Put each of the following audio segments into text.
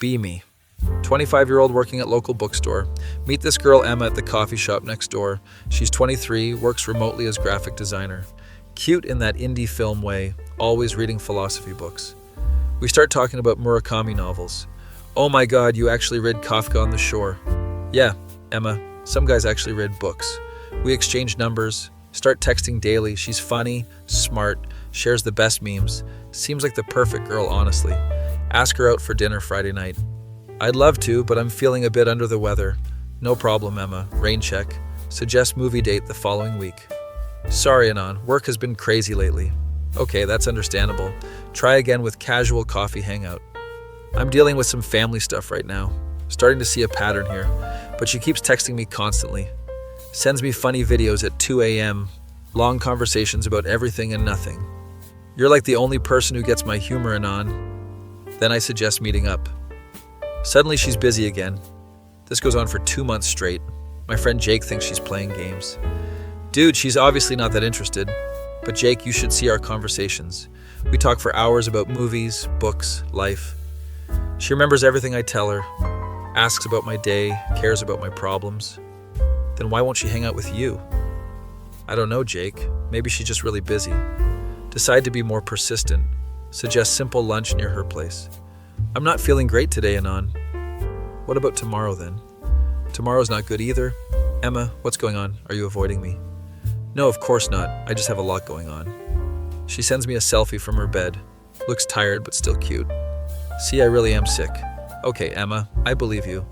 Be me. 25-year-old working at local bookstore. Meet this girl Emma at the coffee shop next door. She's 23, works remotely as graphic designer. Cute in that indie film way, always reading philosophy books. We start talking about Murakami novels. Oh my god, you actually read Kafka on the Shore. Yeah, Emma, some guys actually read books. We exchange numbers, start texting daily. She's funny, smart, shares the best memes. Seems like the perfect girl, honestly. Ask her out for dinner Friday night. I'd love to, but I'm feeling a bit under the weather. No problem, Emma. Rain check. Suggest movie date the following week. Sorry, Anon. Work has been crazy lately. Okay, that's understandable. Try again with casual coffee hangout. I'm dealing with some family stuff right now. Starting to see a pattern here. But she keeps texting me constantly. Sends me funny videos at 2 a.m. Long conversations about everything and nothing. You're like the only person who gets my humor, Anon. Then I suggest meeting up. Suddenly she's busy again. This goes on for 2 months straight. My friend Jake thinks she's playing games. Dude, she's obviously not that interested. But Jake, you should see our conversations. We talk for hours about movies, books, life. She remembers everything I tell her, asks about my day, cares about my problems. Then why won't she hang out with you? I don't know, Jake. Maybe she's just really busy. Decide to be more persistent. Suggest simple lunch near her place. I'm not feeling great today, Anon. What about tomorrow then? Tomorrow's not good either. Emma, what's going on? Are you avoiding me? No, of course not. I just have a lot going on. She sends me a selfie from her bed. Looks tired, but still cute. See, I really am sick. Okay, Emma, I believe you.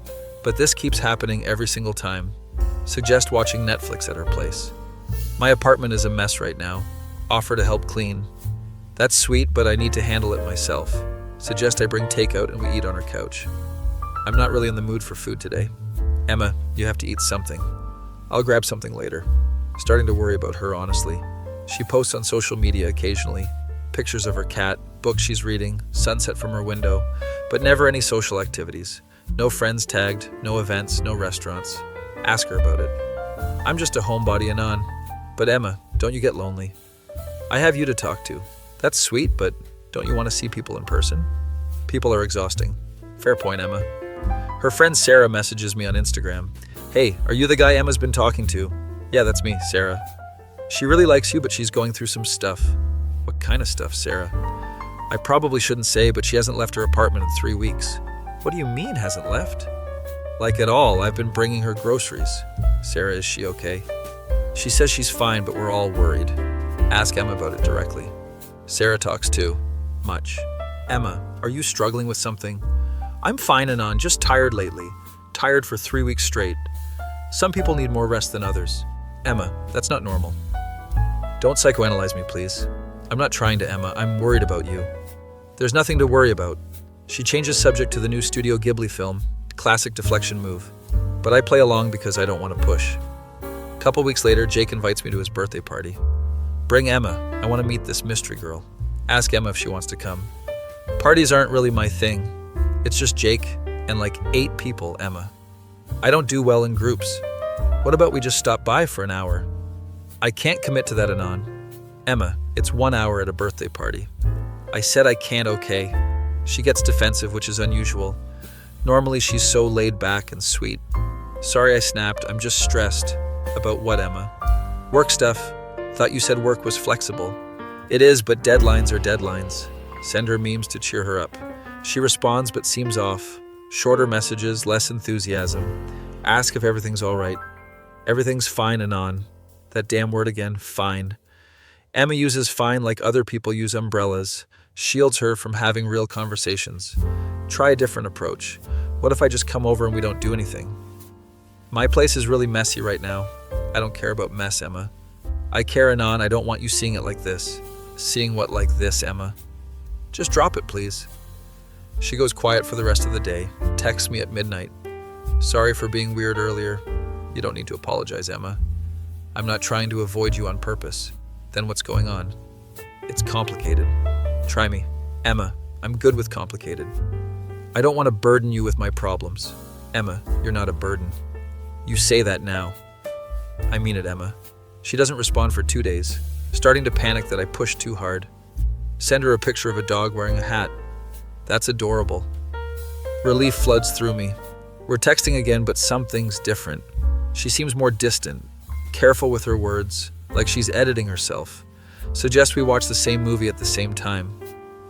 But this keeps happening every single time. Suggest watching Netflix at her place. My apartment is a mess right now. Offer to help clean. That's sweet, but I need to handle it myself. Suggest I bring takeout and we eat on her couch. I'm not really in the mood for food today. Emma, you have to eat something. I'll grab something later. Starting to worry about her, honestly. She posts on social media occasionally. Pictures of her cat, books she's reading, sunset from her window, but never any social activities. No friends tagged, no events, no restaurants. Ask her about it. I'm just a homebody, Anon. But Emma, don't you get lonely? I have you to talk to. That's sweet, but don't you want to see people in person? People are exhausting. Fair point, Emma. Her friend Sarah messages me on Instagram. Hey, are you the guy Emma's been talking to? Yeah, that's me, Sarah. She really likes you, but she's going through some stuff. What kind of stuff, Sarah? I probably shouldn't say, but she hasn't left her apartment in 3 weeks. What do you mean hasn't left? Like at all, I've been bringing her groceries. Sarah, is she okay? She says she's fine, but we're all worried. Ask Emma about it directly. Sarah talks too. Much. Emma, are you struggling with something? I'm fine, Anon, just tired lately. Tired for 3 weeks straight. Some people need more rest than others. Emma, that's not normal. Don't psychoanalyze me, please. I'm not trying to, Emma. I'm worried about you. There's nothing to worry about. She changes subject to the new Studio Ghibli film. Classic deflection move. But I play along because I don't want to push. Couple weeks later, Jake invites me to his birthday party. Bring Emma. I want to meet this mystery girl. Ask Emma if she wants to come. Parties aren't really my thing. It's just Jake and like 8 people, Emma. I don't do well in groups. What about we just stop by for an hour? I can't commit to that, Anon. Emma, it's 1 hour at a birthday party. I said I can't, okay. She gets defensive, which is unusual. Normally she's so laid back and sweet. Sorry I snapped, I'm just stressed. About what, Emma? Work stuff. Thought you said work was flexible. It is, but deadlines are deadlines. Send her memes to cheer her up. She responds but seems off. Shorter messages, less enthusiasm. Ask if everything's all right. Everything's fine, Anon. That damn word again, fine. Emma uses fine like other people use umbrellas. Shields her from having real conversations. Try a different approach. What if I just come over and we don't do anything? My place is really messy right now. I don't care about mess, Emma. I care, Anon. I don't want you seeing it like this. Seeing what like this, Emma? Just drop it, please. She goes quiet for the rest of the day. Texts me at midnight. Sorry for being weird earlier. You don't need to apologize, Emma. I'm not trying to avoid you on purpose. Then what's going on? It's complicated. Try me. Emma, I'm good with complicated. I don't want to burden you with my problems. Emma, you're not a burden. You say that now. I mean it, Emma. She doesn't respond for 2 days, starting to panic that I pushed too hard. Send her a picture of a dog wearing a hat. That's adorable. Relief floods through me. We're texting again, but something's different. She seems more distant, careful with her words, like she's editing herself. Suggest we watch the same movie at the same time.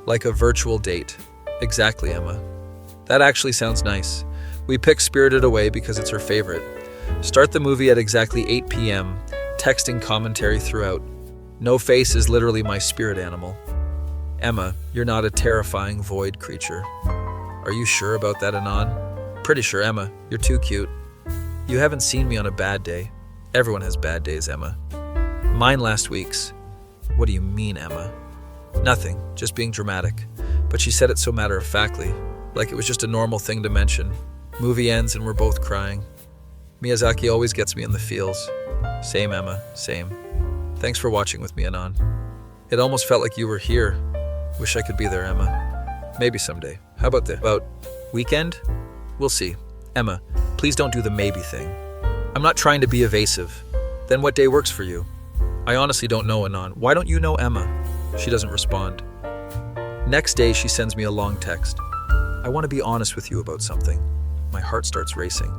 Like a virtual date. Exactly, Emma. That actually sounds nice. We pick Spirited Away because it's her favorite. Start the movie at exactly 8 p.m., texting commentary throughout. No face is literally my spirit animal. Emma, you're not a terrifying void creature. Are you sure about that, Anon? Pretty sure, Emma. You're too cute. You haven't seen me on a bad day. Everyone has bad days, Emma. Mine last week's. What do you mean, Emma? Nothing, just being dramatic. But she said it so matter-of-factly, like it was just a normal thing to mention. Movie ends and we're both crying. Miyazaki always gets me in the feels. Same, Emma, same. Thanks for watching with me, Anon. It almost felt like you were here. Wish I could be there, Emma. Maybe someday. How about weekend? We'll see. Emma, please don't do the maybe thing. I'm not trying to be evasive. Then what day works for you? I honestly don't know, Anon. Why don't you know Emma? She doesn't respond. Next day, she sends me a long text. I want to be honest with you about something. My heart starts racing.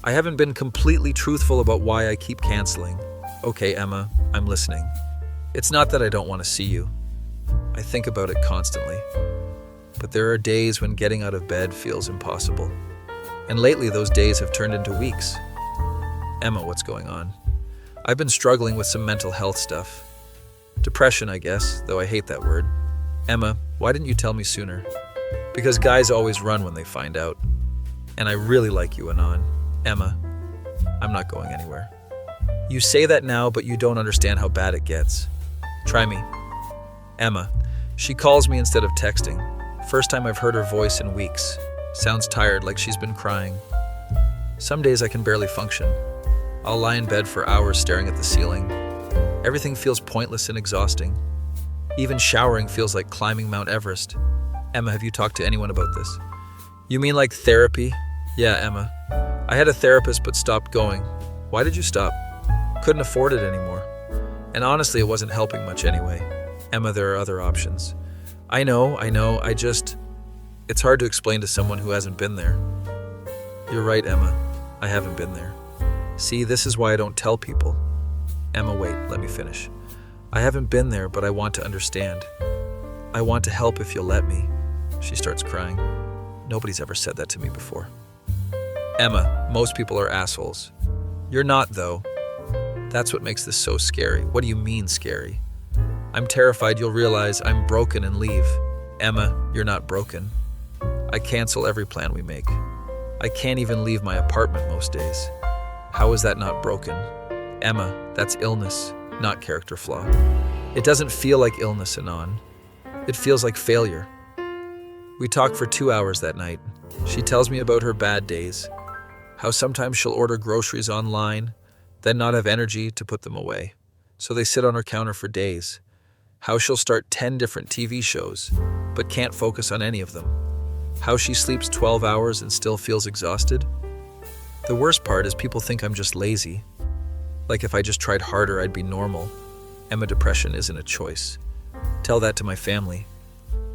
I haven't been completely truthful about why I keep canceling. Okay, Emma, I'm listening. It's not that I don't want to see you. I think about it constantly. But there are days when getting out of bed feels impossible. And lately, those days have turned into weeks. Emma, what's going on? I've been struggling with some mental health stuff. Depression, I guess, though I hate that word. Emma, why didn't you tell me sooner? Because guys always run when they find out. And I really like you, Anon. Emma, I'm not going anywhere. You say that now, but you don't understand how bad it gets. Try me. Emma, she calls me instead of texting. First time I've heard her voice in weeks. Sounds tired, like she's been crying. Some days I can barely function. I'll lie in bed for hours staring at the ceiling. Everything feels pointless and exhausting. Even showering feels like climbing Mount Everest. Emma, have you talked to anyone about this? You mean like therapy? Yeah, Emma. I had a therapist but stopped going. Why did you stop? Couldn't afford it anymore. And honestly, it wasn't helping much anyway. Emma, there are other options. I know, it's hard to explain to someone who hasn't been there. You're right, Emma. I haven't been there. See, this is why I don't tell people. Emma, wait, let me finish. I haven't been there, but I want to understand. I want to help if you'll let me. She starts crying. Nobody's ever said that to me before. Emma, most people are assholes. You're not, though. That's what makes this so scary. What do you mean scary? I'm terrified you'll realize I'm broken and leave. Emma, you're not broken. I cancel every plan we make. I can't even leave my apartment most days. How is that not broken? Emma, that's illness, not character flaw. It doesn't feel like illness, Anon. It feels like failure. We talk for 2 hours that night. She tells me about her bad days, how sometimes she'll order groceries online, then not have energy to put them away, so they sit on her counter for days. How she'll start 10 different TV shows, but can't focus on any of them. How she sleeps 12 hours and still feels exhausted. The worst part is people think I'm just lazy. Like if I just tried harder, I'd be normal. Emma, depression isn't a choice. Tell that to my family.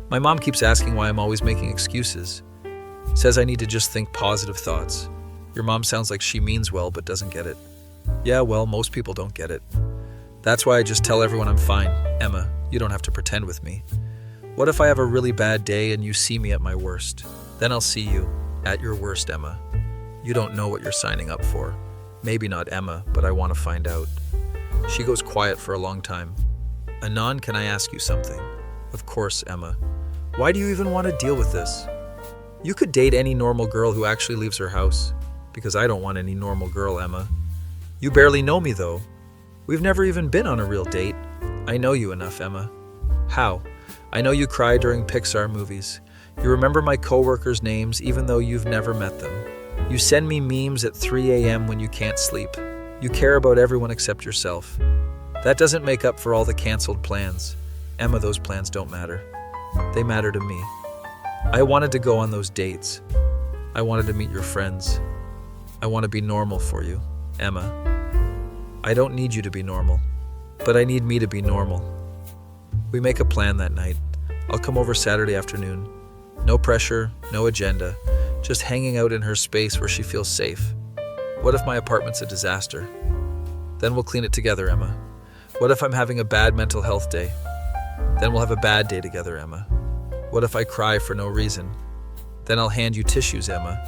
My mom keeps asking why I'm always making excuses. Says I need to just think positive thoughts. Your mom sounds like she means well but doesn't get it. Yeah, well, most people don't get it. That's why I just tell everyone I'm fine. Emma, you don't have to pretend with me. What if I have a really bad day and you see me at my worst? Then I'll see you at your worst, Emma. You don't know what you're signing up for. Maybe not Emma, but I want to find out. She goes quiet for a long time. Anon, can I ask you something? Of course, Emma. Why do you even want to deal with this? You could date any normal girl who actually leaves her house. Because I don't want any normal girl, Emma. You barely know me, though. We've never even been on a real date. I know you enough, Emma. How? I know you cry during Pixar movies. You remember my coworkers' names even though you've never met them. You send me memes at 3 a.m. when you can't sleep. You care about everyone except yourself. That doesn't make up for all the canceled plans. Emma, those plans don't matter. They matter to me. I wanted to go on those dates. I wanted to meet your friends. I want to be normal for you, Emma. I don't need you to be normal, but I need me to be normal. We make a plan that night. I'll come over Saturday afternoon. No pressure, no agenda. just hanging out in her space where she feels safe. What if my apartment's a disaster? Then we'll clean it together, Emma. What if I'm having a bad mental health day? Then we'll have a bad day together, Emma. What if I cry for no reason? Then I'll hand you tissues, Emma.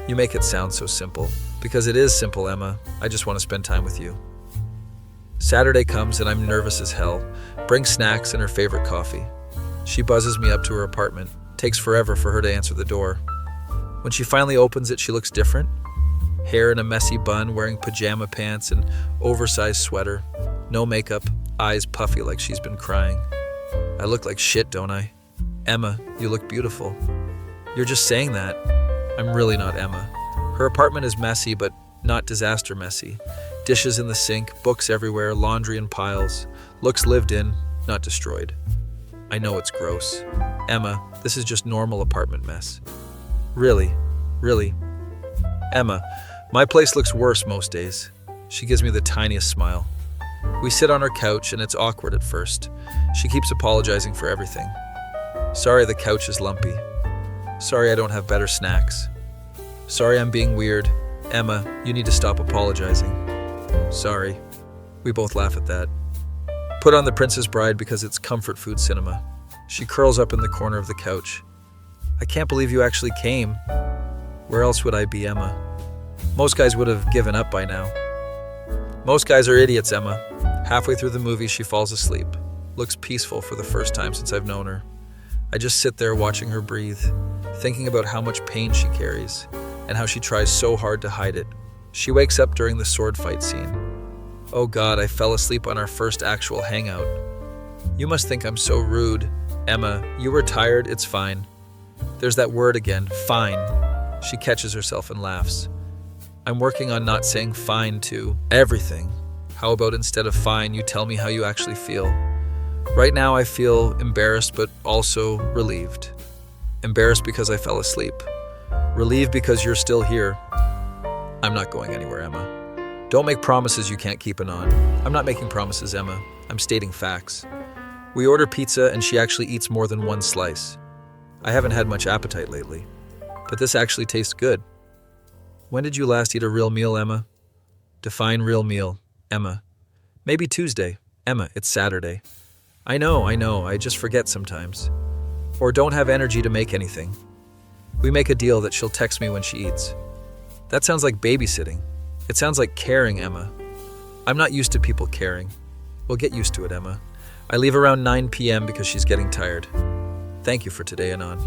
You make it sound so simple. Because it is simple, Emma. I just want to spend time with you. Saturday comes and I'm nervous as hell. Brings snacks and her favorite coffee. She buzzes me up to her apartment. Takes forever for her to answer the door. When she finally opens it, she looks different. Hair in a messy bun, wearing pajama pants and oversized sweater. No makeup, eyes puffy like she's been crying. I look like shit, don't I? Emma, you look beautiful. You're just saying that. I'm really not Emma. Her apartment is messy, but not disaster messy. Dishes in the sink, books everywhere, laundry in piles. Looks lived in, not destroyed. I know it's gross. Emma, this is just normal apartment mess. Really? Emma, my place looks worse most days. She gives me the tiniest smile. We sit on her couch and it's awkward at first. She keeps apologizing for everything. Sorry the couch is lumpy. Sorry I don't have better snacks. Sorry I'm being weird. Emma, you need to stop apologizing. Sorry. We both laugh at that. Put on The Princess Bride because it's comfort food cinema. She curls up in the corner of the couch. I can't believe you actually came. Where else would I be, Emma? Most guys would have given up by now. Most guys are idiots, Emma. Halfway through the movie, she falls asleep. Looks peaceful for the first time since I've known her. I just sit there watching her breathe, thinking about how much pain she carries and how she tries so hard to hide it. She wakes up during the sword fight scene. Oh God, I fell asleep on our first actual hangout. You must think I'm so rude. Emma, you were tired, it's fine. There's that word again, fine. She catches herself and laughs. I'm working on not saying fine to everything. How about instead of fine, you tell me how you actually feel? Right now I feel embarrassed but also relieved. Embarrassed because I fell asleep. Relieved because you're still here. I'm not going anywhere, Emma. Don't make promises you can't keep, Anon. I'm not making promises, Emma. I'm stating facts. We order pizza and she actually eats more than one slice. I haven't had much appetite lately, but this actually tastes good. When did you last eat a real meal, Emma? Define real meal, Emma. Maybe Tuesday. Emma, it's Saturday. I know, I just forget sometimes. Or don't have energy to make anything. We make a deal that she'll text me when she eats. That sounds like babysitting. It sounds like caring, Emma. I'm not used to people caring. We'll get used to it, Emma. I leave around 9 p.m. because she's getting tired. Thank you for today, Anon.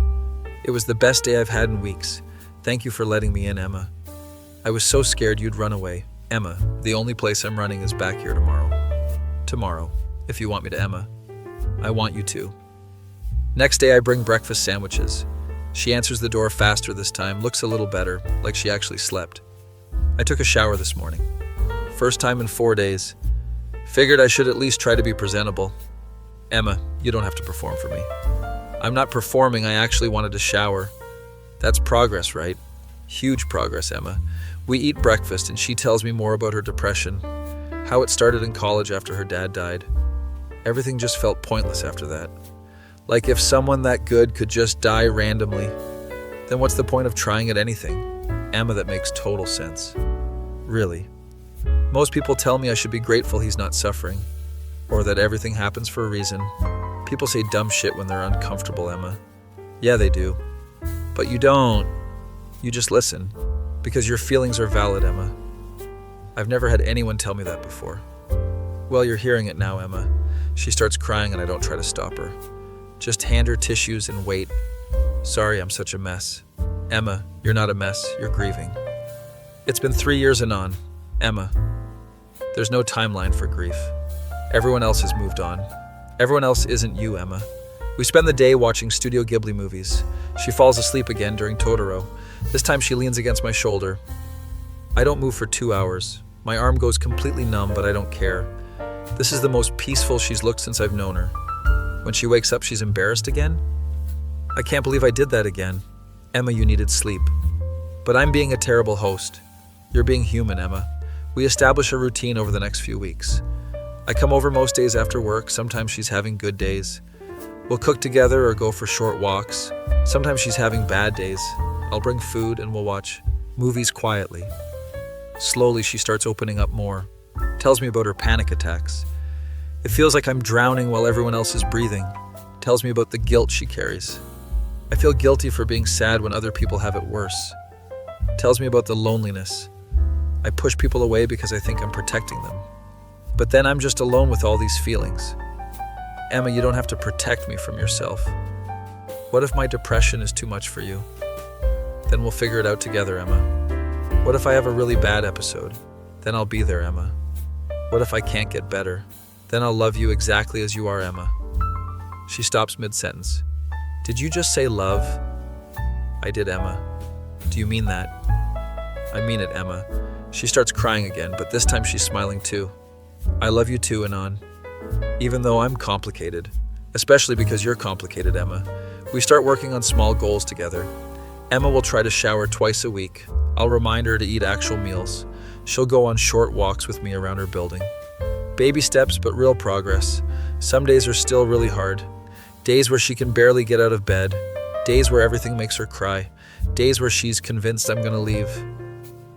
It was the best day I've had in weeks. Thank you for letting me in, Emma. I was so scared you'd run away. Emma, the only place I'm running is back here tomorrow. Tomorrow, if you want me to, Emma. I want you to. Next day I bring breakfast sandwiches. She answers the door faster this time, looks a little better, like she actually slept. I took a shower this morning. First time in 4 days. Figured I should at least try to be presentable. Emma, you don't have to perform for me. I'm not performing, I actually wanted to shower. That's progress, right? Huge progress, Emma. We eat breakfast and she tells me more about her depression, how it started in college after her dad died. Everything just felt pointless after that. Like if someone that good could just die randomly, then what's the point of trying at anything? Emma, that makes total sense. Really. Most people tell me I should be grateful he's not suffering, or that everything happens for a reason. People say dumb shit when they're uncomfortable, Emma. Yeah, they do. But you don't. You just listen, because your feelings are valid, Emma. I've never had anyone tell me that before. Well, you're hearing it now, Emma. She starts crying and I don't try to stop her. Just hand her tissues and wait. Sorry, I'm such a mess. Emma, you're not a mess, you're grieving. It's been 3 years and on. Emma, there's no timeline for grief. Everyone else has moved on. Everyone else isn't you, Emma. We spend the day watching Studio Ghibli movies. She falls asleep again during Totoro. This time she leans against my shoulder. I don't move for 2 hours. My arm goes completely numb, but I don't care. This is the most peaceful she's looked since I've known her. When she wakes up, she's embarrassed again? I can't believe I did that again. Emma, you needed sleep. But I'm being a terrible host. You're being human, Emma. We establish a routine over the next few weeks. I come over most days after work. Sometimes she's having good days. We'll cook together or go for short walks. Sometimes she's having bad days. I'll bring food and we'll watch movies quietly. Slowly, she starts opening up more, tells me about her panic attacks. It feels like I'm drowning while everyone else is breathing. Tells me about the guilt she carries. I feel guilty for being sad when other people have it worse. Tells me about the loneliness. I push people away because I think I'm protecting them. But then I'm just alone with all these feelings. Emma, you don't have to protect me from yourself. What if my depression is too much for you? Then we'll figure it out together, Emma. What if I have a really bad episode? Then I'll be there, Emma. What if I can't get better? Then I'll love you exactly as you are, Emma. She stops mid-sentence. Did you just say love? I did, Emma. Do you mean that? I mean it, Emma. She starts crying again, but this time she's smiling too. I love you too, Anon. Even though I'm complicated, especially because you're complicated, Emma. We start working on small goals together. Emma will try to shower twice a week. I'll remind her to eat actual meals. She'll go on short walks with me around her building. Baby steps, but real progress. Some days are still really hard. Days where she can barely get out of bed. Days where everything makes her cry. Days where she's convinced I'm gonna leave.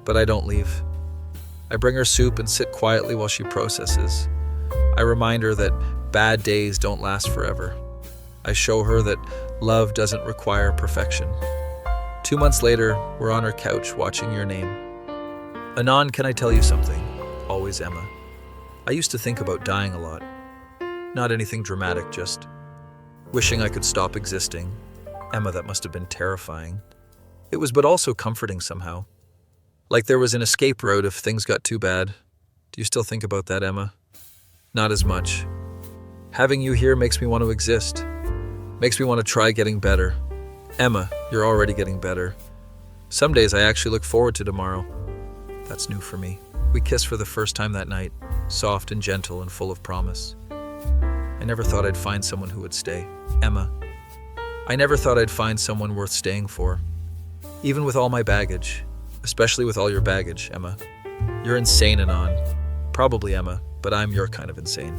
But I don't leave. I bring her soup and sit quietly while she processes. I remind her that bad days don't last forever. I show her that love doesn't require perfection. 2 months later, we're on her couch watching Your Name. Anon, can I tell you something? Always, Emma. I used to think about dying a lot. Not anything dramatic, just wishing I could stop existing. Emma, that must have been terrifying. It was, but also comforting somehow. Like there was an escape route if things got too bad. Do you still think about that, Emma? Not as much. Having you here makes me want to exist. Makes me want to try getting better. Emma, you're already getting better. Some days I actually look forward to tomorrow. That's new for me. We kissed for the first time that night, soft and gentle and full of promise. I never thought I'd find someone who would stay. Emma, I never thought I'd find someone worth staying for. Even with all my baggage, especially with all your baggage, Emma. You're insane, Anon. Probably, Emma, but I'm your kind of insane.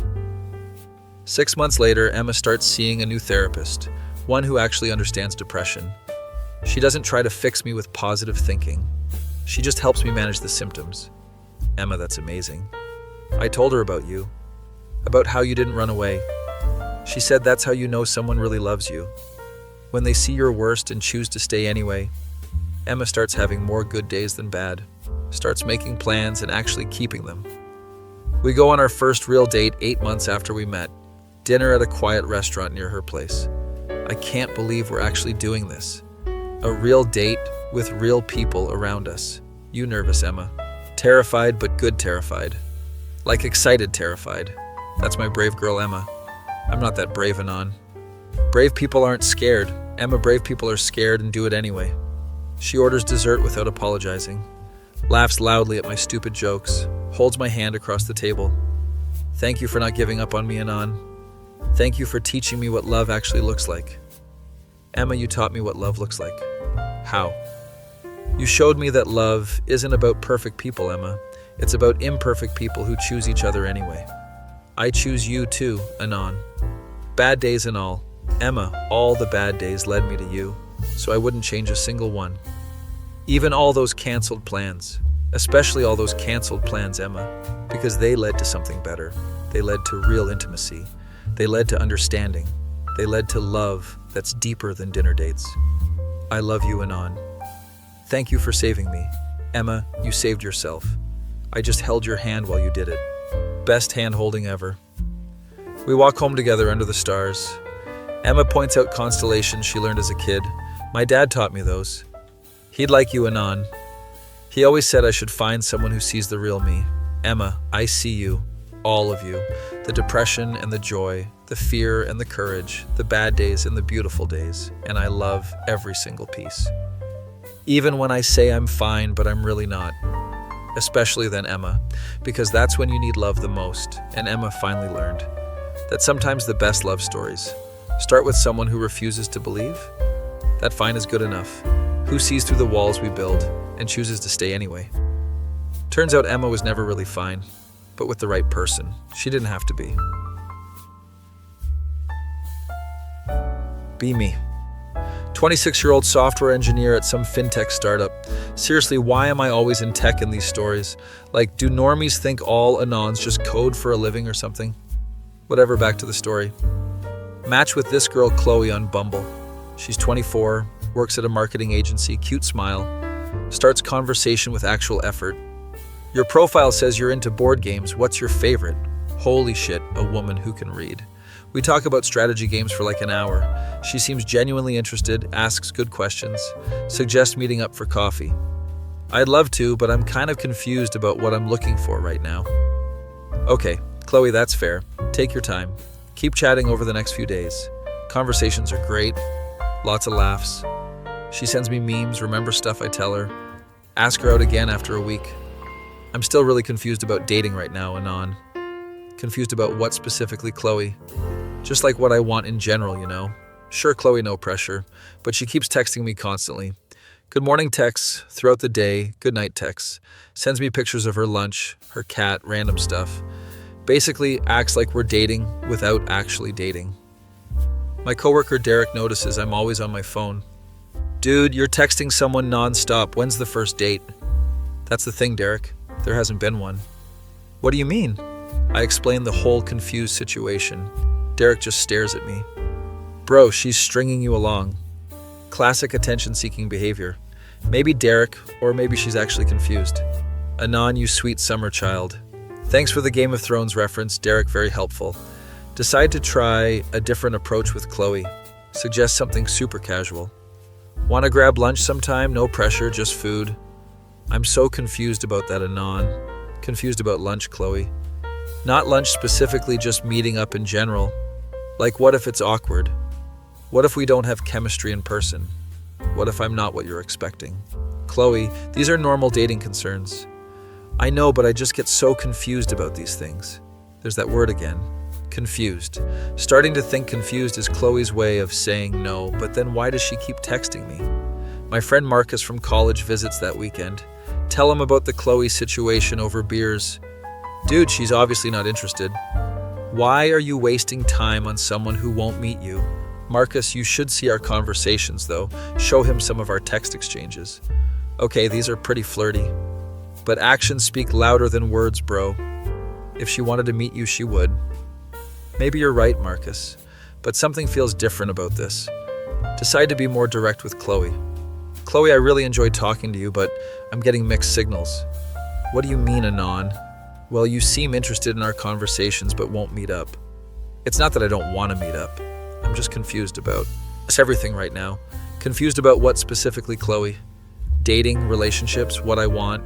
6 months later, Emma starts seeing a new therapist, one who actually understands depression. She doesn't try to fix me with positive thinking. She just helps me manage the symptoms. Emma, that's amazing. I told her about you, about how you didn't run away. She said that's how you know someone really loves you. When they see your worst and choose to stay anyway. Emma starts having more good days than bad, starts making plans and actually keeping them. We go on our first real date 8 months after we met, dinner at a quiet restaurant near her place. I can't believe we're actually doing this. A real date with real people around us. You nervous, Emma? Terrified, but good terrified. Like excited terrified. That's my brave girl, Emma. I'm not that brave, Anon. Brave people aren't scared. Emma, brave people are scared and do it anyway. She orders dessert without apologizing, laughs loudly at my stupid jokes, holds my hand across the table. Thank you for not giving up on me, Anon. Thank you for teaching me what love actually looks like. Emma, you taught me what love looks like. How? You showed me that love isn't about perfect people, Emma. It's about imperfect people who choose each other anyway. I choose you too, Anon. Bad days and all. Emma, all the bad days led me to you, so I wouldn't change a single one. Even all those canceled plans. Especially all those canceled plans, Emma, because they led to something better. They led to real intimacy. They led to understanding. They led to love that's deeper than dinner dates. I love you, Anon. Thank you for saving me. Emma, you saved yourself. I just held your hand while you did it. Best hand holding ever. We walk home together under the stars. Emma points out constellations she learned as a kid. My dad taught me those. He'd like you, Anon. He always said I should find someone who sees the real me. Emma, I see you. All of you. The depression and the joy, the fear and the courage, the bad days and the beautiful days. And I love every single piece. Even when I say I'm fine, but I'm really not. Especially then, Emma, because that's when you need love the most. And Emma finally learned that sometimes the best love stories start with someone who refuses to believe. That fine is good enough. Who sees through the walls we build and chooses to stay anyway. Turns out Emma was never really fine, but with the right person. She didn't have to be. Be me. 26-year-old software engineer at some fintech startup. Seriously, why am I always in tech in these stories? Like, do normies think all Anons just code for a living or something? Whatever, back to the story. Match with this girl Chloe on Bumble. She's 24, works at a marketing agency, cute smile. Starts conversation with actual effort. Your profile says you're into board games. What's your favorite? Holy shit, a woman who can read. We talk about strategy games for like an hour. She seems genuinely interested, asks good questions, suggests meeting up for coffee. I'd love to, but I'm kind of confused about what I'm looking for right now. Okay, Chloe, that's fair. Take your time. Keep chatting over the next few days. Conversations are great. Lots of laughs. She sends me memes, remembers stuff I tell her. Ask her out again after a week. I'm still really confused about dating right now, Anon. Confused about what specifically, Chloe. Just like what I want in general, you know. Sure, Chloe, no pressure, but she keeps texting me constantly. Good morning texts throughout the day, good night texts. Sends me pictures of her lunch, her cat, random stuff. Basically acts like we're dating without actually dating. My coworker Derek notices I'm always on my phone. Dude, you're texting someone nonstop. When's the first date? That's the thing, Derek. There hasn't been one. What do you mean? I explain the whole confused situation. Derek just stares at me. Bro, she's stringing you along. Classic attention-seeking behavior. Maybe Derek, or maybe she's actually confused. Anon, you sweet summer child. Thanks for the Game of Thrones reference, Derek, very helpful. Decide to try a different approach with Chloe. Suggest something super casual. Want to grab lunch sometime? No pressure, just food. I'm so confused about that, Anon. Confused about lunch, Chloe. Not lunch specifically, just meeting up in general. Like, what if it's awkward? What if we don't have chemistry in person? What if I'm not what you're expecting? Chloe, these are normal dating concerns. I know, but I just get so confused about these things. There's that word again. Confused. Starting to think confused is Chloe's way of saying no, but then why does she keep texting me? My friend Marcus from college visits that weekend. Tell him about the Chloe situation over beers. Dude, she's obviously not interested. Why are you wasting time on someone who won't meet you? Marcus, you should see our conversations though. Show him some of our text exchanges. Okay, these are pretty flirty. But actions speak louder than words, bro. If she wanted to meet you, she would. Maybe you're right, Marcus. But something feels different about this. Decide to be more direct with Chloe. Chloe, I really enjoyed talking to you, but I'm getting mixed signals. What do you mean, Anon? Well, you seem interested in our conversations but won't meet up. It's not that I don't want to meet up. I'm just confused about everything right now. Confused about what specifically, Chloe? Dating, relationships, what I want.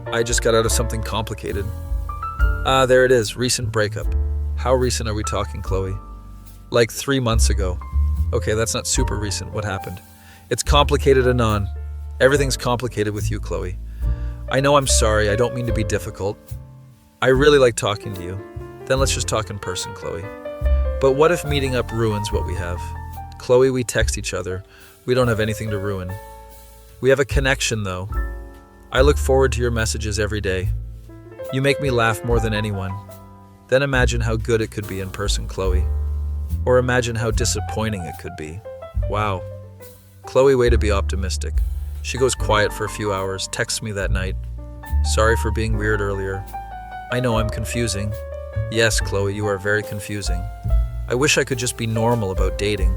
I just got out of something complicated. There it is, recent breakup. How recent are we talking, Chloe? Like 3 months ago. Okay, that's not super recent. What happened? It's complicated, Anon. Everything's complicated with you, Chloe. I know, I'm sorry. I don't mean to be difficult. I really like talking to you. Then let's just talk in person, Chloe. But what if meeting up ruins what we have? Chloe, we text each other. We don't have anything to ruin. We have a connection, though. I look forward to your messages every day. You make me laugh more than anyone. Then imagine how good it could be in person, Chloe. Or imagine how disappointing it could be. Wow. Chloe, way to be optimistic. She goes quiet for a few hours, texts me that night. Sorry for being weird earlier. I know I'm confusing. Yes, Chloe, you are very confusing. I wish I could just be normal about dating.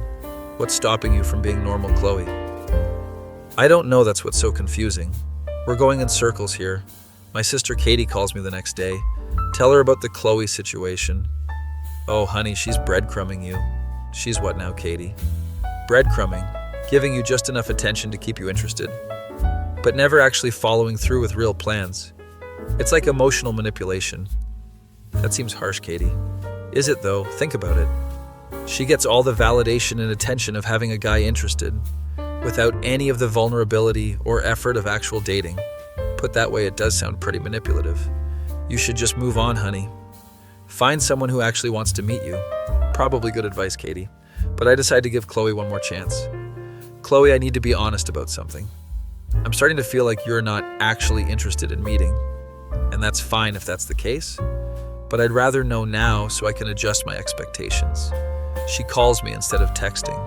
What's stopping you from being normal, Chloe? I don't know, that's what's so confusing. We're going in circles here. My sister Katie calls me the next day. Tell her about the Chloe situation. Oh, honey, she's breadcrumbing you. She's what now, Katie? Breadcrumbing, giving you just enough attention to keep you interested, but never actually following through with real plans. It's like emotional manipulation. That seems harsh, Katie. Is it though? Think about it. She gets all the validation and attention of having a guy interested, without any of the vulnerability or effort of actual dating. Put that way, it does sound pretty manipulative. You should just move on, honey. Find someone who actually wants to meet you. Probably good advice, Katie. But I decided to give Chloe one more chance. Chloe, I need to be honest about something. I'm starting to feel like you're not actually interested in meeting. And that's fine if that's the case. But I'd rather know now so I can adjust my expectations. She calls me instead of texting.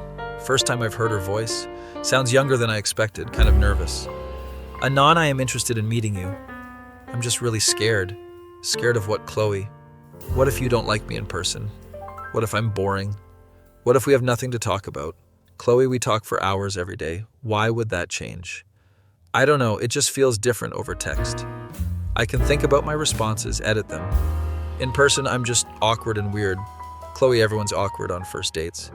First time I've heard her voice. Sounds younger than I expected, kind of nervous. Anon, I am interested in meeting you. I'm just really scared. Scared of what, Chloe? What if you don't like me in person? What if I'm boring? What if we have nothing to talk about? Chloe, we talk for hours every day. Why would that change? I don't know, it just feels different over text. I can think about my responses, edit them. In person, I'm just awkward and weird. Chloe, everyone's awkward on first dates.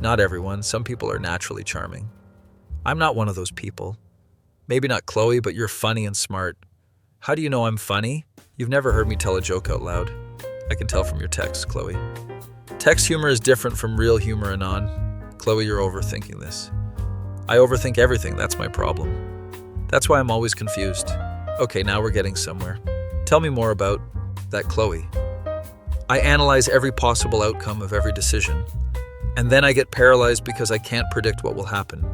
Not everyone, some people are naturally charming. I'm not one of those people. Maybe not Chloe, but you're funny and smart. How do you know I'm funny? You've never heard me tell a joke out loud. I can tell from your text, Chloe. Text humor is different from real humor, Anon. Chloe, you're overthinking this. I overthink everything, that's my problem. That's why I'm always confused. Okay, now we're getting somewhere. Tell me more about that, Chloe. I analyze every possible outcome of every decision, and then I get paralyzed because I can't predict what will happen.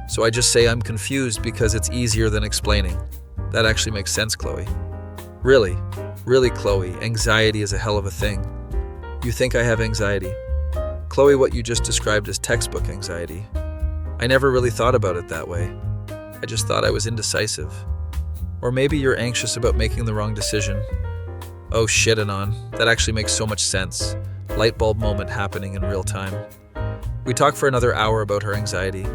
So I just say I'm confused because it's easier than explaining. That actually makes sense, Chloe. Really, Chloe, anxiety is a hell of a thing. You think I have anxiety? Chloe, what you just described is textbook anxiety. I never really thought about it that way. I just thought I was indecisive. Or maybe you're anxious about making the wrong decision. Oh shit, Anon, that actually makes so much sense. Light bulb moment happening in real time. We talk for another hour about her anxiety.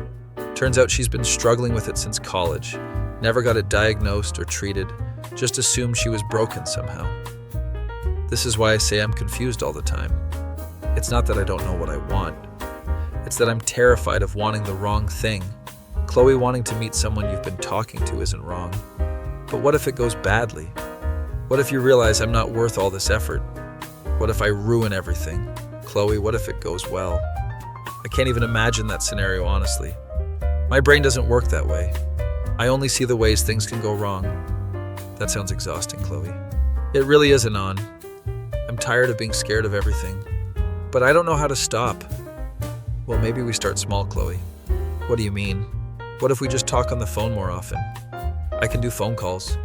Turns out she's been struggling with it since college. Never got it diagnosed or treated. Just assumed she was broken somehow. This is why I say I'm confused all the time. It's not that I don't know what I want. It's that I'm terrified of wanting the wrong thing. Chloe, wanting to meet someone you've been talking to isn't wrong. But what if it goes badly? What if you realize I'm not worth all this effort? What if I ruin everything? Chloe, what if it goes well? I can't even imagine that scenario, honestly. My brain doesn't work that way. I only see the ways things can go wrong. That sounds exhausting, Chloe. It really is, Anon. I'm tired of being scared of everything. But I don't know how to stop. Well, maybe we start small, Chloe. What do you mean? What if we just talk on the phone more often? I can do phone calls.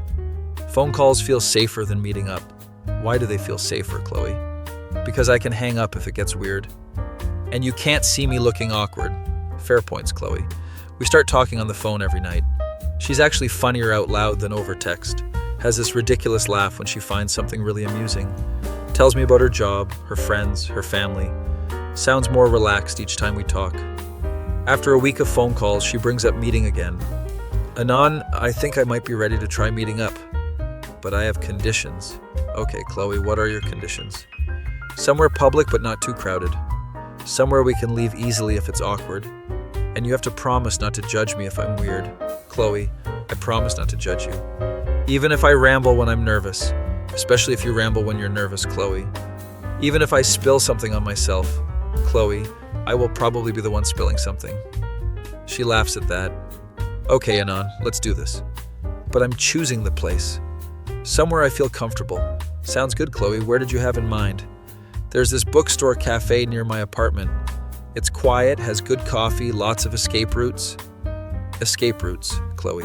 Phone calls feel safer than meeting up. Why do they feel safer, Chloe? Because I can hang up if it gets weird. And you can't see me looking awkward. Fair points, Chloe. We start talking on the phone every night. She's actually funnier out loud than over text. Has this ridiculous laugh when she finds something really amusing. Tells me about her job, her friends, her family. Sounds more relaxed each time we talk. After a week of phone calls, she brings up meeting again. Anon, I think I might be ready to try meeting up. But I have conditions. Okay, Chloe, what are your conditions? Somewhere public but not too crowded. Somewhere we can leave easily if it's awkward. And you have to promise not to judge me if I'm weird. Chloe, I promise not to judge you. Even if I ramble when I'm nervous, especially if you ramble when you're nervous, Chloe. Even if I spill something on myself, Chloe, I will probably be the one spilling something. She laughs at that. Okay, Anon, let's do this. But I'm choosing the place. Somewhere I feel comfortable. Sounds good, Chloe. Where did you have in mind? There's this bookstore cafe near my apartment. It's quiet, has good coffee, lots of escape routes. Escape routes, Chloe.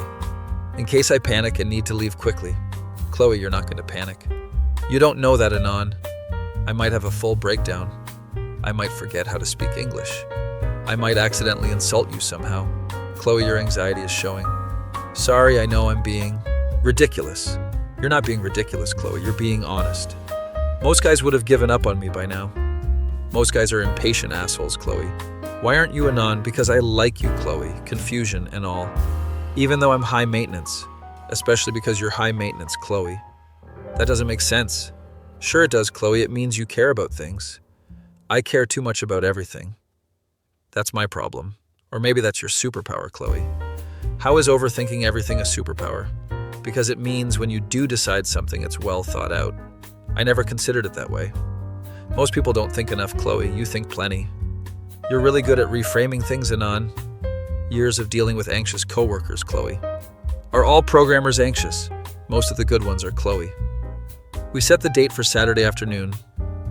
In case I panic and need to leave quickly. Chloe, you're not going to panic. You don't know that, Anon. I might have a full breakdown. I might forget how to speak English. I might accidentally insult you somehow. Chloe, your anxiety is showing. Sorry, I know I'm being ridiculous. You're not being ridiculous, Chloe. You're being honest. Most guys would have given up on me by now. Most guys are impatient assholes, Chloe. Why aren't you Anon? Because I like you, Chloe. Confusion and all. Even though I'm high maintenance. Especially because you're high maintenance, Chloe. That doesn't make sense. Sure it does, Chloe. It means you care about things. I care too much about everything. That's my problem. Or maybe that's your superpower, Chloe. How is overthinking everything a superpower? Because it means when you do decide something, it's well thought out. I never considered it that way. Most people don't think enough, Chloe. You think plenty. You're really good at reframing things, Anon. Years of dealing with anxious coworkers, Chloe. Are all programmers anxious? Most of the good ones are, Chloe. We set the date for Saturday afternoon,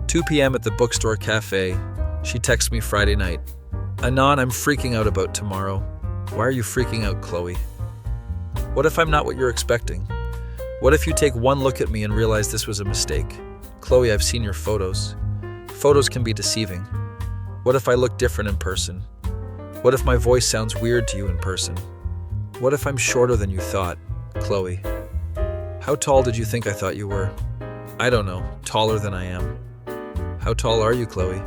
2 p.m. at the bookstore cafe. She texts me Friday night. Anon, I'm freaking out about tomorrow. Why are you freaking out, Chloe? What if I'm not what you're expecting? What if you take one look at me and realize this was a mistake? Chloe, I've seen your photos. Photos can be deceiving. What if I look different in person? What if my voice sounds weird to you in person? What if I'm shorter than you thought, Chloe? How tall did you think I thought you were? I don't know, taller than I am. How tall are you, Chloe?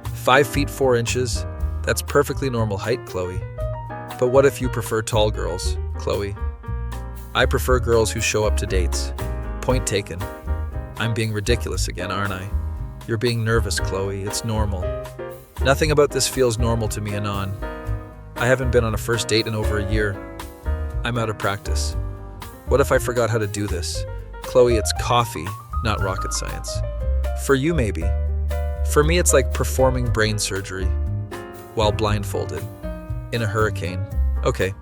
5 feet 4 inches? That's perfectly normal height, Chloe. But what if you prefer tall girls, Chloe? I prefer girls who show up to dates. Point taken. I'm being ridiculous again, aren't I? You're being nervous, Chloe. It's normal. Nothing about this feels normal to me, Anon. I haven't been on a first date in over a year. I'm out of practice. What if I forgot how to do this? Chloe, it's coffee, not rocket science. For you, maybe. For me, it's like performing brain surgery while blindfolded in a hurricane. Okay.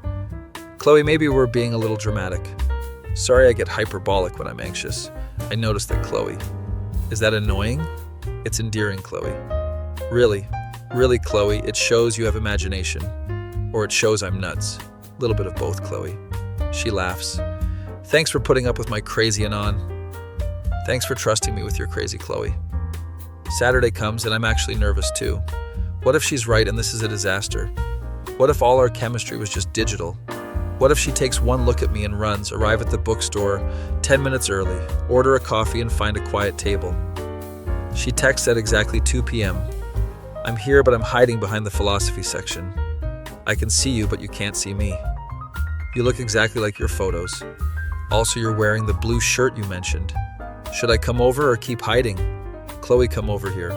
Chloe, maybe we're being a little dramatic. Sorry I get hyperbolic when I'm anxious. I noticed that, Chloe. Is that annoying? It's endearing, Chloe. Really, Chloe, it shows you have imagination. Or it shows I'm nuts. A little bit of both, Chloe. She laughs. Thanks for putting up with my crazy Anon. Thanks for trusting me with your crazy, Chloe. Saturday comes and I'm actually nervous too. What if she's right and this is a disaster? What if all our chemistry was just digital? What if she takes one look at me and runs, arrive at the bookstore 10 minutes early, order a coffee and find a quiet table? She texts at exactly 2 p.m. I'm here, but I'm hiding behind the philosophy section. I can see you, but you can't see me. You look exactly like your photos. Also, you're wearing the blue shirt you mentioned. Should I come over or keep hiding? Chloe, come over here.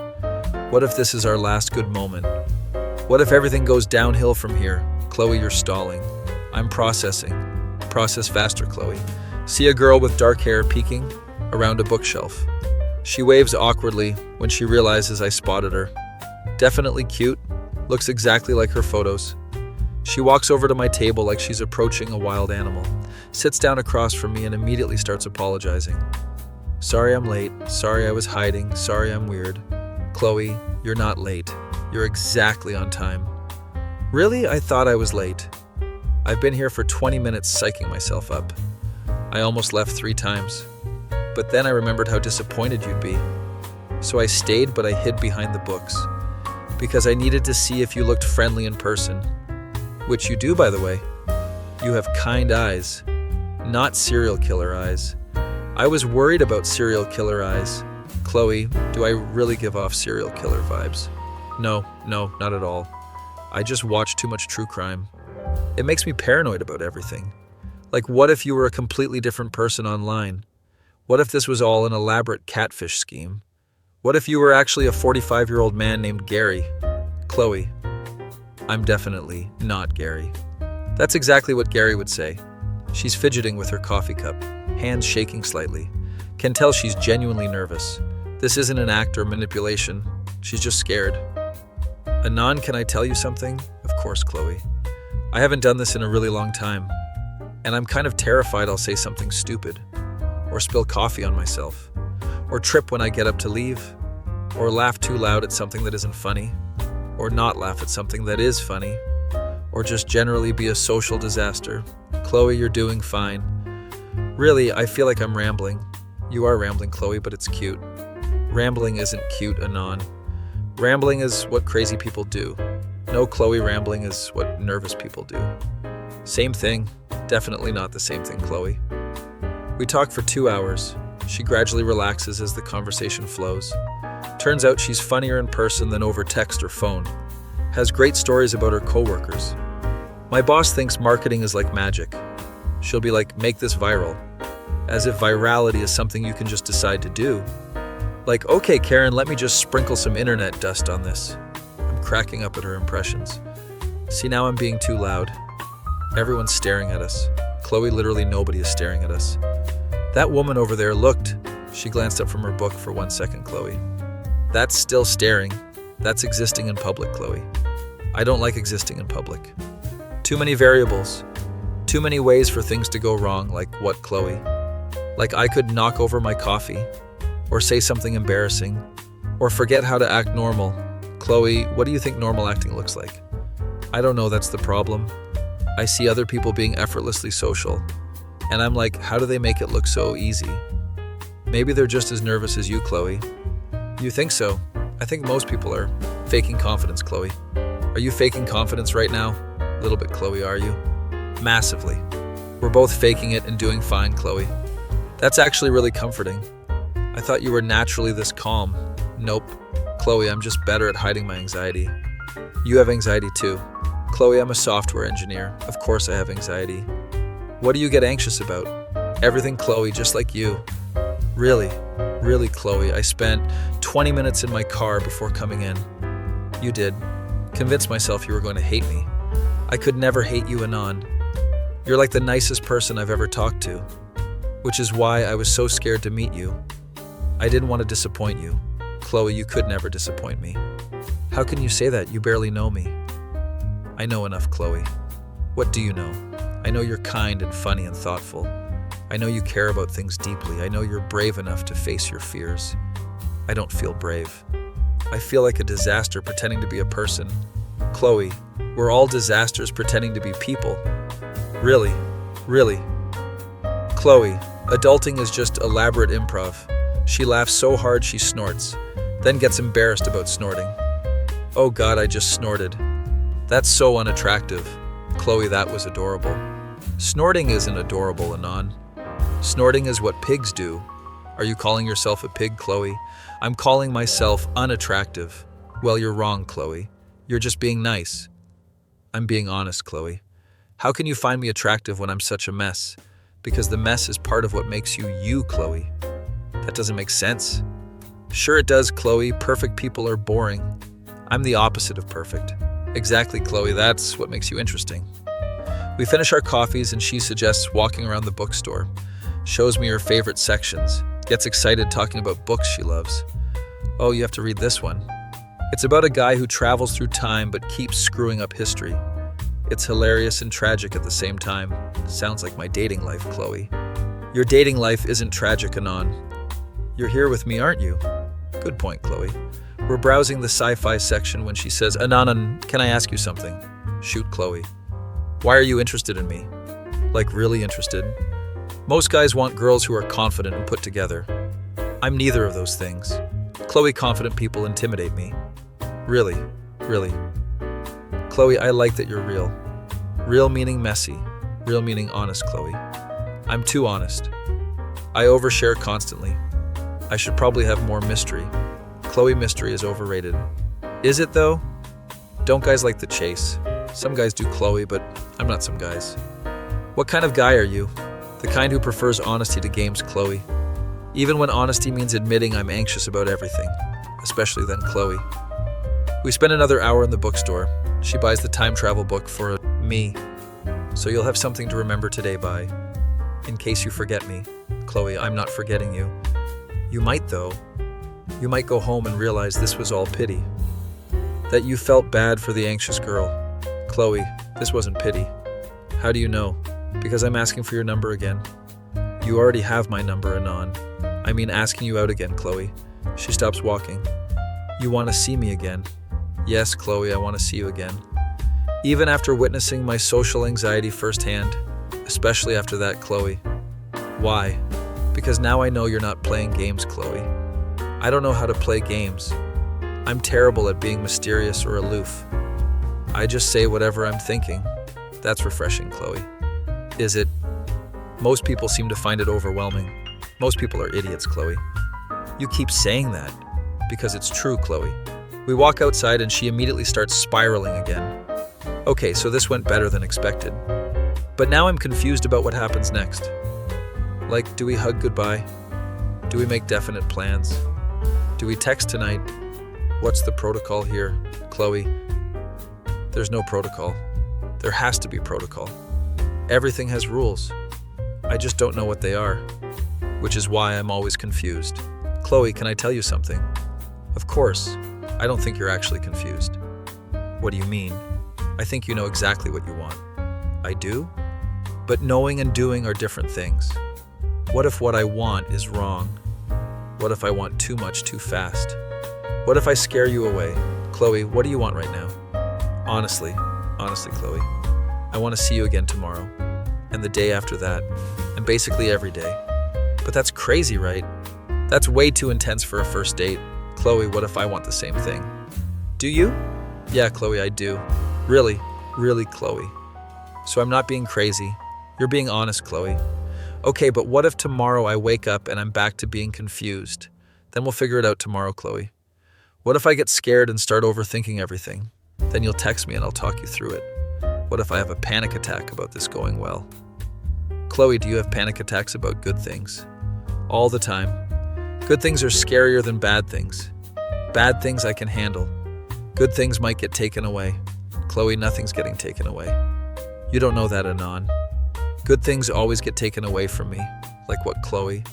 What if this is our last good moment? What if everything goes downhill from here? Chloe, you're stalling. I'm processing. Process faster, Chloe. See a girl with dark hair peeking around a bookshelf. She waves awkwardly when she realizes I spotted her. Definitely cute. Looks exactly like her photos. She walks over to my table like she's approaching a wild animal, sits down across from me and immediately starts apologizing. Sorry I'm late. Sorry I was hiding. Sorry I'm weird. Chloe, you're not late. You're exactly on time. Really? I thought I was late. I've been here for 20 minutes psyching myself up. I almost left 3 times. But then I remembered how disappointed you'd be. So I stayed, but I hid behind the books. Because I needed to see if you looked friendly in person. Which you do, by the way. You have kind eyes. Not serial killer eyes. I was worried about serial killer eyes. Chloe, do I really give off serial killer vibes? No, not at all. I just watch too much true crime. It makes me paranoid about everything. Like, what if you were a completely different person online? What if this was all an elaborate catfish scheme? What if you were actually a 45-year-old man named Gary? Chloe, I'm definitely not Gary. That's exactly what Gary would say. She's fidgeting with her coffee cup, hands shaking slightly. Can tell she's genuinely nervous. This isn't an act or manipulation. She's just scared. Anon, can I tell you something? Of course, Chloe. I haven't done this in a really long time, and I'm kind of terrified I'll say something stupid, or spill coffee on myself, or trip when I get up to leave, or laugh too loud at something that isn't funny, or not laugh at something that is funny, or just generally be a social disaster. Chloe, you're doing fine. Really, I feel like I'm rambling. You are rambling, Chloe, but it's cute. Rambling isn't cute, Anon. Rambling is what crazy people do. No, Chloe, rambling is what nervous people do. Same thing. Definitely not the same thing, Chloe. We talk for 2 hours. She gradually relaxes as the conversation flows. Turns out she's funnier in person than over text or phone. Has great stories about her coworkers. My boss thinks marketing is like magic. She'll be like, make this viral. As if virality is something you can just decide to do. Like, okay, Karen, let me just sprinkle some internet dust on this. I'm cracking up at her impressions. See, now I'm being too loud. Everyone's staring at us. Chloe, literally nobody is staring at us. That woman over there looked. She glanced up from her book for 1 second, Chloe. That's still staring. That's existing in public, Chloe. I don't like existing in public. Too many variables. Too many ways for things to go wrong, like what, Chloe? Like I could knock over my coffee, or say something embarrassing, or forget how to act normal. Chloe, what do you think normal acting looks like? I don't know, that's the problem. I see other people being effortlessly social, and I'm like, how do they make it look so easy? Maybe they're just as nervous as you, Chloe. You think so? I think most people are faking confidence, Chloe. Are you faking confidence right now? A little bit, Chloe, are you? Massively. We're both faking it and doing fine, Chloe. That's actually really comforting. I thought you were naturally this calm. Nope. Chloe, I'm just better at hiding my anxiety. You have anxiety too. Chloe, I'm a software engineer. Of course I have anxiety. What do you get anxious about? Everything, Chloe, just like you. Really, Chloe, I spent 20 minutes in my car before coming in. You did. Convinced myself you were going to hate me. I could never hate you, Anon. You're like the nicest person I've ever talked to, which is why I was so scared to meet you. I didn't want to disappoint you. Chloe, you could never disappoint me. How can you say that? You barely know me. I know enough, Chloe. What do you know? I know you're kind and funny and thoughtful. I know you care about things deeply. I know you're brave enough to face your fears. I don't feel brave. I feel like a disaster pretending to be a person. Chloe, we're all disasters pretending to be people. Really. Chloe, adulting is just elaborate improv. She laughs so hard she snorts, then gets embarrassed about snorting. Oh God, I just snorted. That's so unattractive. Chloe, that was adorable. Snorting isn't adorable, Anon. Snorting is what pigs do. Are you calling yourself a pig, Chloe? I'm calling myself unattractive. Well, you're wrong, Chloe. You're just being nice. I'm being honest, Chloe. How can you find me attractive when I'm such a mess? Because the mess is part of what makes you you, Chloe. That doesn't make sense. Sure it does, Chloe. Perfect people are boring. I'm the opposite of perfect. Exactly, Chloe. That's what makes you interesting. We finish our coffees and she suggests walking around the bookstore, shows me her favorite sections, gets excited talking about books she loves. Oh, you have to read this one. It's about a guy who travels through time but keeps screwing up history. It's hilarious and tragic at the same time. Sounds like my dating life, Chloe. Your dating life isn't tragic, Anon. You're here with me, aren't you? Good point, Chloe. We're browsing the sci-fi section when she says, Anon, can I ask you something? Shoot, Chloe. Why are you interested in me? Like, really interested? Most guys want girls who are confident and put together. I'm neither of those things. Chloe, confident people intimidate me. Really. Chloe, I like that you're real. Real meaning messy. Real meaning honest, Chloe. I'm too honest. I overshare constantly. I should probably have more mystery. Chloe, mystery is overrated. Is it though? Don't guys like the chase? Some guys do, Chloe, but I'm not some guys. What kind of guy are you? The kind who prefers honesty to games, Chloe. Even when honesty means admitting I'm anxious about everything. Especially then, Chloe. We spend another hour in the bookstore. She buys the time travel book for me. So you'll have something to remember today by. In case you forget me. Chloe, I'm not forgetting you. You might though. You might go home and realize this was all pity. That you felt bad for the anxious girl. Chloe, this wasn't pity. How do you know? Because I'm asking for your number again. You already have my number, Anon. I mean asking you out again, Chloe. She stops walking. You want to see me again? Yes, Chloe, I want to see you again. Even after witnessing my social anxiety firsthand. Especially after that, Chloe. Why? Because now I know you're not playing games, Chloe. I don't know how to play games. I'm terrible at being mysterious or aloof. I just say whatever I'm thinking. That's refreshing, Chloe. Is it? Most people seem to find it overwhelming. Most people are idiots, Chloe. You keep saying that because it's true, Chloe. We walk outside and she immediately starts spiraling again. Okay, so this went better than expected. But now I'm confused about what happens next. Like, do we hug goodbye? Do we make definite plans? Do we text tonight? What's the protocol here, Chloe? There's no protocol. There has to be protocol. Everything has rules. I just don't know what they are, which is why I'm always confused. Chloe, can I tell you something? Of course. I don't think you're actually confused. What do you mean? I think you know exactly what you want. I do? But knowing and doing are different things. What if what I want is wrong? What if I want too much too fast? What if I scare you away? Chloe, what do you want right now? Honestly, Chloe, I want to see you again tomorrow, and the day after that, and basically every day. But that's crazy, right? That's way too intense for a first date. Chloe, what if I want the same thing? Do you? Yeah, Chloe, I do. Really, really, Chloe. So I'm not being crazy. You're being honest, Chloe. Okay, but what if tomorrow I wake up and I'm back to being confused? Then we'll figure it out tomorrow, Chloe. What if I get scared and start overthinking everything? Then you'll text me and I'll talk you through it. What if I have a panic attack about this going well? Chloe, do you have panic attacks about good things? All the time. Good things are scarier than bad things. Bad things I can handle. Good things might get taken away. Chloe, nothing's getting taken away. You don't know that, Anon. Good things always get taken away from me. Like what, Chloe?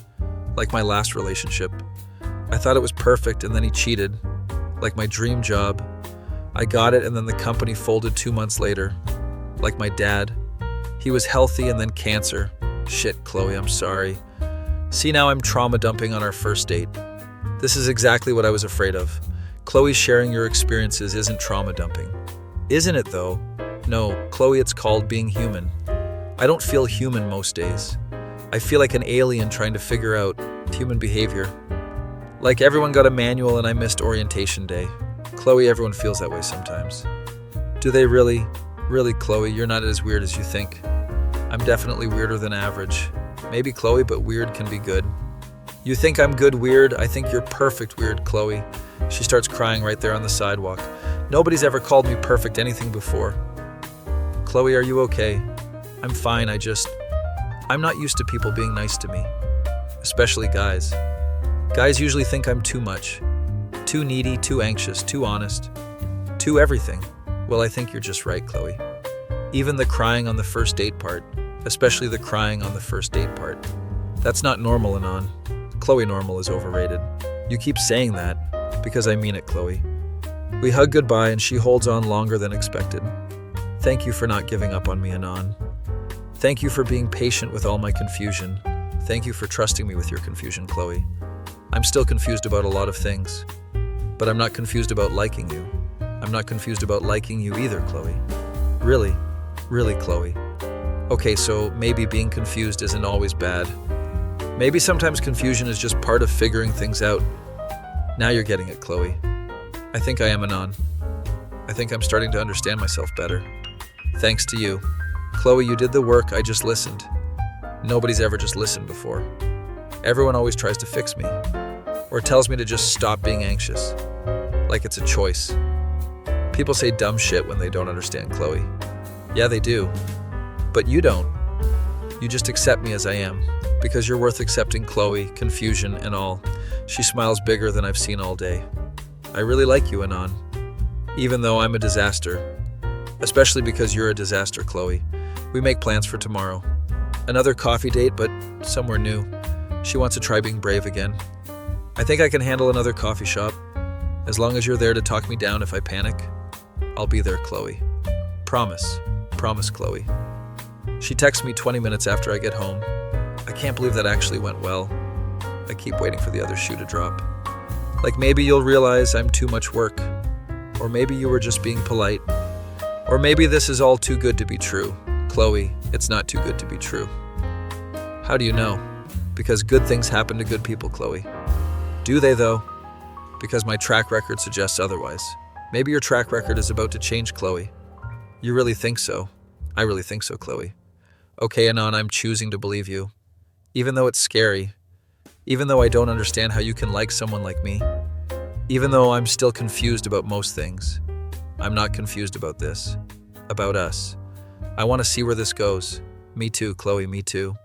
Like my last relationship. I thought it was perfect and then he cheated. Like my dream job. I got it and then the company folded 2 months later. Like my dad. He was healthy and then cancer. Shit, Chloe, I'm sorry. See, now I'm trauma dumping on our first date. This is exactly what I was afraid of. Chloe, sharing your experiences isn't trauma dumping. Isn't it though? No, Chloe, it's called being human. I don't feel human most days. I feel like an alien trying to figure out human behavior. Like everyone got a manual and I missed orientation day. Chloe, everyone feels that way sometimes. Do they really? Really, Chloe, you're not as weird as you think. I'm definitely weirder than average. Maybe, Chloe, but weird can be good. You think I'm good weird? I think you're perfect weird, Chloe. She starts crying right there on the sidewalk. Nobody's ever called me perfect anything before. Chloe, are you okay? I'm fine, I'm not used to people being nice to me. Especially guys. Guys usually think I'm too much. Too needy, too anxious, too honest. Too everything. Well, I think you're just right, Chloe. Even the crying on the first date part. Especially the crying on the first date part. That's not normal, Anon. Chloe, normal is overrated. You keep saying that, because I mean it, Chloe. We hug goodbye and she holds on longer than expected. Thank you for not giving up on me, Anon. Thank you for being patient with all my confusion. Thank you for trusting me with your confusion, Chloe. I'm still confused about a lot of things. But I'm not confused about liking you. I'm not confused about liking you either, Chloe. Really, really, Chloe. Okay, so maybe being confused isn't always bad. Maybe sometimes confusion is just part of figuring things out. Now you're getting it, Chloe. I think I am, Anon. I think I'm starting to understand myself better. Thanks to you. Chloe, you did the work, I just listened. Nobody's ever just listened before. Everyone always tries to fix me. Or tells me to just stop being anxious. Like it's a choice. People say dumb shit when they don't understand Chloe. Yeah, they do. But you don't. You just accept me as I am. Because you're worth accepting, Chloe, confusion and all. She smiles bigger than I've seen all day. I really like you, Anon. Even though I'm a disaster. Especially because you're a disaster, Chloe. We make plans for tomorrow. Another coffee date, but somewhere new. She wants to try being brave again. I think I can handle another coffee shop. As long as you're there to talk me down if I panic. I'll be there, Chloe. Promise. Promise, Chloe. She texts me 20 minutes after I get home. I can't believe that actually went well. I keep waiting for the other shoe to drop. Like maybe you'll realize I'm too much work. Or maybe you were just being polite. Or maybe this is all too good to be true. Chloe, it's not too good to be true. How do you know? Because good things happen to good people, Chloe. Do they, though? Because my track record suggests otherwise. Maybe your track record is about to change, Chloe. You really think so? I really think so, Chloe. Okay, Anon, I'm choosing to believe you. Even though it's scary. Even though I don't understand how you can like someone like me. Even though I'm still confused about most things. I'm not confused about this. About us. I want to see where this goes. Me too, Chloe, me too.